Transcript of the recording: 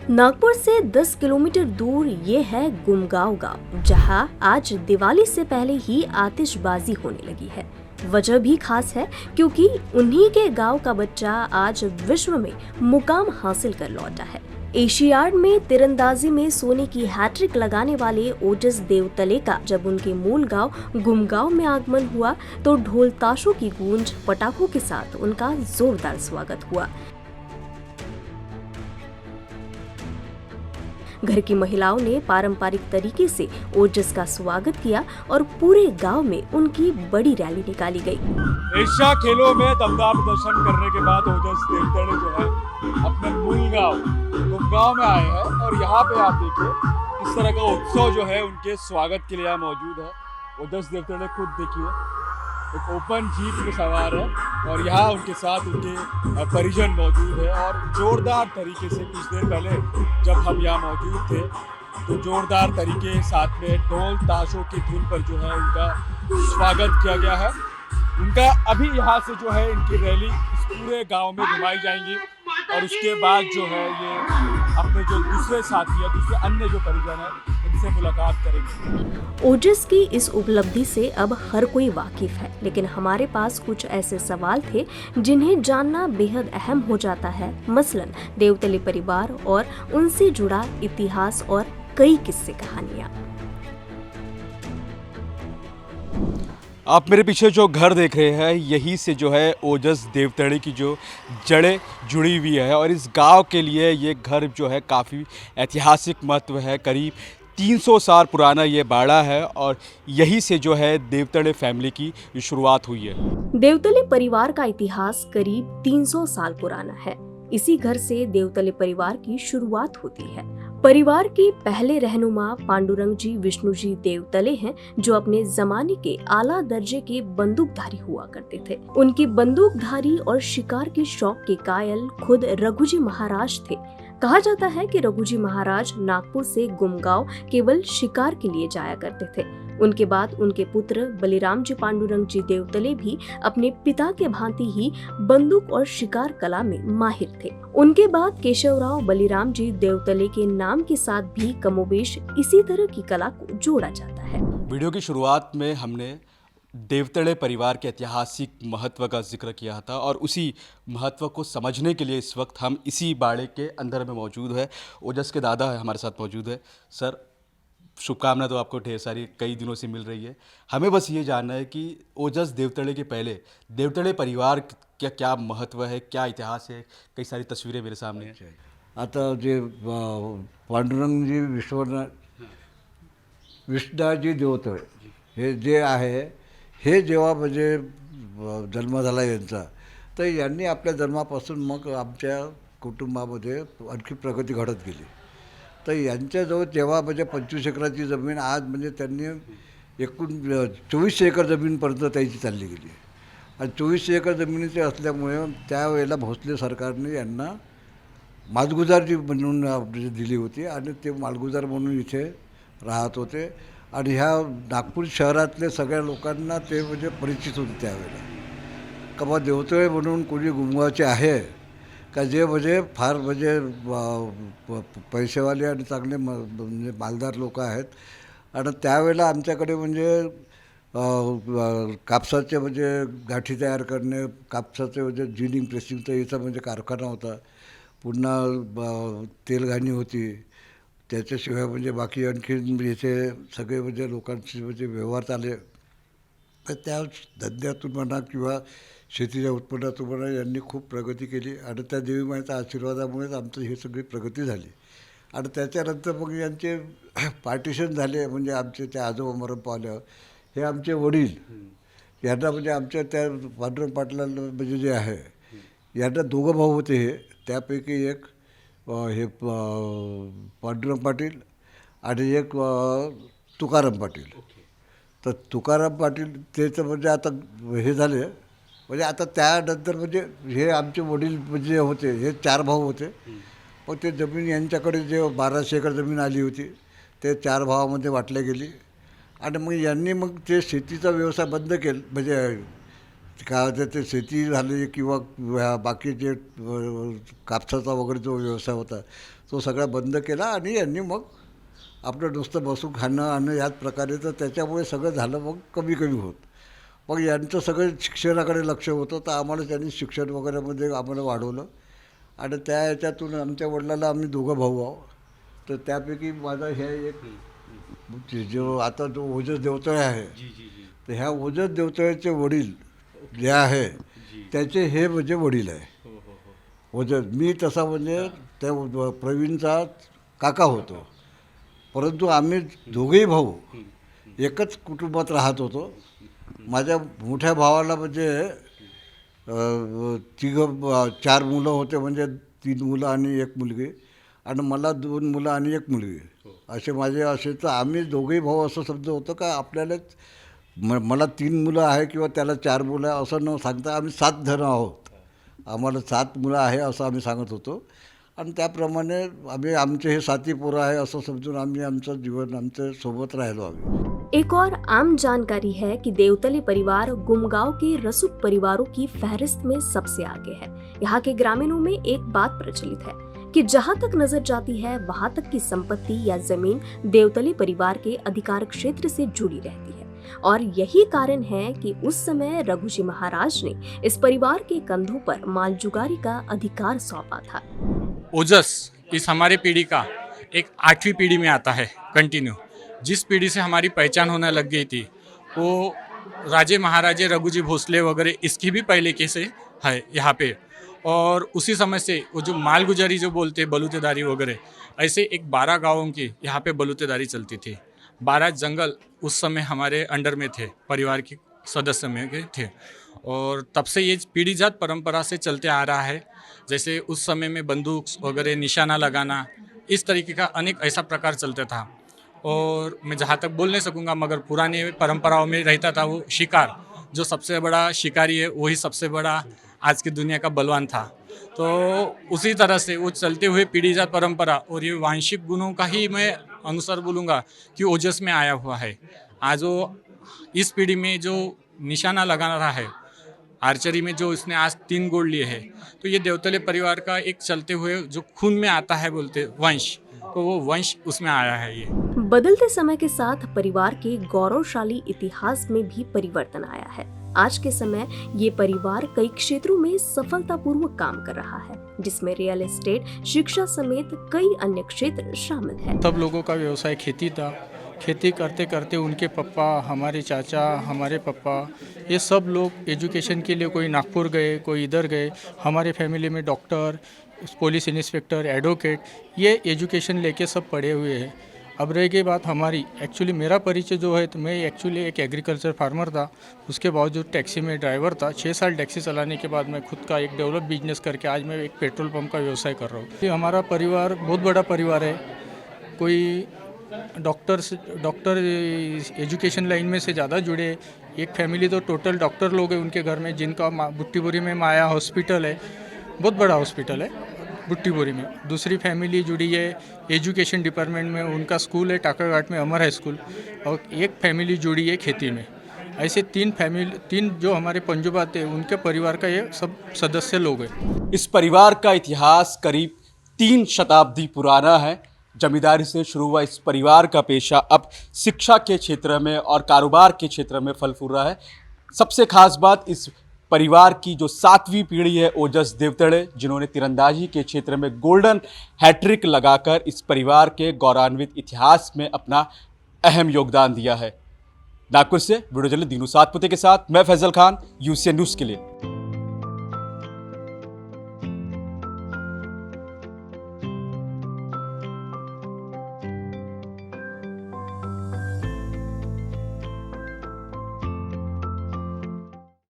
नागपुर से 10 किलोमीटर दूर ये है गुमगांव गांव, जहां आज दिवाली से पहले ही आतिशबाजी होने लगी है। वजह भी खास है क्योंकि उन्हीं के गांव का बच्चा आज विश्व में मुकाम हासिल कर लौटा है। एशियाड में तीरंदाजी में सोने की हैट्रिक लगाने वाले ओजस देवतले का जब उनके मूल गांव गुमगांव में आगमन हुआ तो ढोल ताशों की गूंज, पटाखों के साथ उनका जोरदार स्वागत हुआ। घर की महिलाओं ने पारंपरिक तरीके से ओजस का स्वागत किया और पूरे गांव में उनकी बड़ी रैली निकाली गई। एशिया खेलों में दमदार प्रदर्शन करने के बाद ओजस देवतले जो है अपने मूल गांव गुमगांव में आए हैं और यहाँ पे आप देखिए इस तरह का उत्सव जो है उनके स्वागत के लिए यहाँ मौजूद है। ओजस देवतले खुद देखिए एक ओपन जीप में सवार है और यहाँ उनके साथ उनके परिजन मौजूद है और जोरदार तरीके से कुछ देर पहले जब हम यहाँ मौजूद थे तो जोरदार तरीके साथ में ढोल ताशों की धुन पर जो है उनका स्वागत किया गया है। उनका अभी यहाँ से जो है इनकी रैली इस पूरे गांव में घुमाई जाएंगी और उसके बाद जो है ये अपने जो दूसरे साथी या दूसरे अन्य जो परिजन है उनसे मुलाकात करेंगे। ओजस की इस उपलब्धि से अब हर कोई वाकिफ है, लेकिन हमारे पास कुछ ऐसे सवाल थे जिन्हें जानना बेहद अहम हो जाता है। मसलन देवतले परिवार और उनसे जुड़ा इतिहास और कई किस्से कहानियाँ। आप मेरे पीछे जो घर देख रहे हैं यही से जो है ओजस देवतले की जो जड़ें जुड़ी हुई है और इस गांव के लिए ये घर जो है काफ़ी ऐतिहासिक महत्व है। करीब 300 साल पुराना ये बाड़ा है और यही से जो है देवतले फैमिली की शुरुआत हुई है। देवतले परिवार का इतिहास करीब 300 साल पुराना है। इसी घर से देवतले परिवार की शुरुआत होती है। परिवार के पहले रहनुमा पांडुरंग जी विष्णु जी देवतले हैं, जो अपने जमाने के आला दर्जे के बंदूकधारी हुआ करते थे। उनकी बंदूकधारी और शिकार के शौक के कायल खुद रघुजी महाराज थे। कहा जाता है कि रघुजी महाराज नागपुर से गुमगांव केवल शिकार के लिए जाया करते थे। उनके बाद उनके पुत्र बलिराम जी पांडुरंग जी देवतले भी अपने पिता के भांति ही बंदूक और शिकार कला में माहिर थे। उनके बाद केशवराव बलिराम जी देवतले के नाम के साथ भी कमोबेश इसी तरह की कला को जोड़ा जाता है। वीडियो की शुरुआत में हमने देवतले परिवार के ऐतिहासिक महत्व का जिक्र किया था और उसी महत्व को समझने के लिए इस वक्त हम इसी बाड़े के अंदर में मौजूद है। ओजस के दादा है हमारे साथ मौजूद है। सर, शुभकामना तो आपको ढेर सारी कई दिनों से मिल रही है। हमें बस ये जानना है कि ओजस देवतले के पहले देवतले परिवार का क्या महत्व है, क्या इतिहास है। कई सारी तस्वीरें मेरे सामने हैं। आता जे पांडुरंगजी विष्णाजी देवतळे हे जे आहे हे जेव्हा म्हणजे जन्म झाला यांचा तर यांनी आपल्या जन्मापासून मग आमच्या कुटुंबामध्ये आणखी प्रगती घडत गेली। तर यांच्याजवळ जेव्हा म्हणजे 25 एकराची जमीन आज म्हणजे त्यांनी एकूण 24 एकर जमीनपर्यंत त्यांची चालली गेली आणि 24 एकर जमिनीचे असल्यामुळे त्यावेळेला भोसले सरकारने यांना मालगुजारजी म्हणून दिली होती आणि ते मालगुजार म्हणून इथे राहत होते आणि ह्या नागपूर शहरातल्या सगळ्या लोकांना ते म्हणजे परिचित होते त्यावेळेला का बा देवतळे म्हणून कोणी गुमगावचे आहे का जे म्हणजे फार म्हणजे पैसेवाले आणि चांगले म्हणजे मालदार लोक आहेत। आणि त्यावेळेला आमच्याकडे म्हणजे कापसाचे म्हणजे गाठी तयार करणे, कापसाचे म्हणजे जिनिंग प्रेसिंगचा याचा म्हणजे कारखाना होता, पुन्हा तेलघाणी होती, त्याच्याशिवाय म्हणजे बाकी आणखी इथे सगळे म्हणजे लोकांचे म्हणजे व्यवहार चालले। तर त्या धंद्यातून म्हणा किंवा शेतीच्या उत्पन्नातून म्हणा यांनी खूप प्रगती केली आणि त्या देवी मातेच्या आशीर्वादामुळेच आमचं ही सगळी प्रगती झाली। आणि त्याच्यानंतर मग यांचे पार्टिशन झाले, म्हणजे आमचे त्या आजोबा मरण पावल्यावर हे आमचे वडील यांना म्हणजे आमच्या त्या पांडुरंग पाटलांना म्हणजे जे आहे यांना 2 भाऊ होते हे, त्यापैकी एक हे पांडुरंग पाटील आणि एक तुकाराम पाटील। तर तुकाराम पाटील ते तर म्हणजे आता हे झाले, म्हणजे आता त्यानंतर म्हणजे हे आमचे वडील म्हणजे होते हे 4 भाऊ होते। पण ते जमीन यांच्याकडे जे 1200 एकर जमीन आली होती ते 4 भावामध्ये वाटली गेली आणि मग यांनी मग ते शेतीचा व्यवसाय बंद केला, म्हणजे काय होतं ते शेती झाली किंवा बाकी जे कापसाचा वगैरे जो व्यवसाय होता तो सगळा बंद केला आणि यांनी मग आपलं नुसतं बसून खाणं आणणं याच प्रकारे, तर त्याच्यामुळे सगळं झालं मग कमी कमी होत. मग यांचं सगळं शिक्षणाकडे लक्ष होतं, तर आम्हाला त्यांनी शिक्षण वगैरेमध्ये आम्हाला वाढवलं. आणि त्या याच्यातून आमच्या वडिलाला आम्ही दोघं भाऊ आहोत, तर त्यापैकी माझा हे एक जो आता जो ओजस देवतळे आहे, तर ह्या ओजस देवतळेचे वडील जे आहे त्याचे हे म्हणजे वडील आहे ओजस. मी तसा म्हणजे त्या प्रवीणचा काका होतो, परंतु आम्ही दोघेही भाऊ एकच कुटुंबात राहत होतो. माझ्या मोठ्या भावाला म्हणजे चार मुलं होते, म्हणजे 3 मुलं आणि 1 मुलगी, आणि मला 2 मुलं आणि 1 मुलगी, असे माझे असे. तर आम्ही दोघेही भाऊ असं समजत होतं का आपल्यालाच मला 3 मुलं आहे किंवा त्याला 4 मुलं आहे असं न सांगता आम्ही 7 जण आहोत, आम्हाला 7 मुलं आहे असं आम्ही सांगत होतो. आणि त्याप्रमाणे आम्ही आमचे हे 7 पोरं आहे असं समजून आम्ही आमचं जीवन आमच्या सोबत राहिलो आम्ही. एक और आम जानकारी है कि देवतले परिवार गुमगांव के रसूख परिवारों की फहरिस्त में सबसे आगे है। यहाँ के ग्रामीणों में एक बात प्रचलित है कि जहाँ तक नजर जाती है वहाँ तक की संपत्ति या जमीन देवतले परिवार के अधिकार क्षेत्र से जुड़ी रहती है, और यही कारण है कि उस समय रघुजी महाराज ने इस परिवार के कंधों पर मालजुगारी का अधिकार सौंपा था। ओजस इस हमारे पीढ़ी का एक 8वीं पीढ़ी में आता है कंटिन्यू। जिस पीढ़ी से हमारी पहचान होने लग गई थी वो राजे महाराजे रघुजी भोसले वगैरह इसकी भी पहले के से है यहाँ पे। और उसी समय से वो जो मालगुजारी जो बोलते बलूतेदारी वगैरह, ऐसे एक 12 गाँवों की यहाँ पे बलूतेदारी चलती थी। 12 जंगल उस समय हमारे अंडर में थे, परिवार के सदस्य में के थे, और तब से ये पीढ़ीजात परंपरा से चलते आ रहा है। जैसे उस समय में बंदूक वगैरह निशाना लगाना, इस तरीके का अनेक ऐसा प्रकार चलता था। और मैं जहाँ तक बोल नहीं सकूँगा, मगर पुराने परंपराओं में रहता था वो शिकार, जो सबसे बड़ा शिकारी है वही सबसे बड़ा आज की दुनिया का बलवान था। तो उसी तरह से वो चलते हुए पीढ़ीजात परंपरा और ये वांशिक गुणों का ही मैं अनुसार बोलूँगा कि ओजस में आया हुआ है। आज वो इस पीढ़ी में जो निशाना लगा रहा है आर्चरी में, जो इसने आज 3 गोल्ड लिए हैं, तो ये देवतले परिवार का एक चलते हुए जो खून में आता है बोलते वंश, तो वो वंश उसमें आया है। ये बदलते समय के साथ परिवार के गौरवशाली इतिहास में भी परिवर्तन आया है। आज के समय ये परिवार कई क्षेत्रों में सफलतापूर्वक काम कर रहा है, जिसमें रियल एस्टेट, शिक्षा समेत कई अन्य क्षेत्र शामिल है। सब लोगों का व्यवसाय खेती था। खेती करते करते उनके पप्पा, हमारे चाचा, हमारे पप्पा, ये सब लोग एजुकेशन के लिए कोई नागपुर गए, कोई इधर गए। हमारे फैमिली में डॉक्टर, पुलिस इंस्पेक्टर, एडवोकेट, ये एजुकेशन लेके सब पढ़े हुए हैं। अब रह गई बात हमारी, एक्चुअली मेरा परिचय जो है, तो मैं एक्चुअली एक एग्रीकल्चर फार्मर था, उसके बावजूद टैक्सी में ड्राइवर था। 6 साल टैक्सी चलाने के बाद मैं खुद का एक डेवलप बिजनेस करके आज मैं एक पेट्रोल पंप का व्यवसाय कर रहा हूँ। ये हमारा परिवार बहुत बड़ा परिवार है। कोई डॉक्टर एजुकेशन लाइन में से ज़्यादा जुड़े। एक फैमिली तो टोटल डॉक्टर लोग हैं उनके घर में, जिनका बुट्टीपुरी में माया हॉस्पिटल है, बहुत बड़ा हॉस्पिटल है बुट्टीपुरी में। दूसरी फैमिली जुड़ी है एजुकेशन डिपार्टमेंट में, उनका स्कूल है टाकाघाट में अमर हाई स्कूल, और एक फैमिली जुड़ी है खेती में। ऐसे 3 जो हमारे पंजुबात है उनके परिवार का ये सब सदस्य लोग हैं। इस परिवार का इतिहास करीब 3 शताब्दी पुराना है। जमींदारी से शुरू हुआ इस परिवार का पेशा अब शिक्षा के क्षेत्र में और कारोबार के क्षेत्र में फल फूल रहा है। सबसे खास बात इस परिवार की जो 7वीं पीढ़ी है ओजस देवतड़े, जिन्होंने तीरंदाजी के क्षेत्र में गोल्डन हैट्रिक लगाकर इस परिवार के गौरवान्वित इतिहास में अपना अहम योगदान दिया है। नागपुर से वीडियो जर्नलिस्ट दीनू सातपुते के साथ मैं फैजल खान, यूसीएन न्यूज़ के लिए।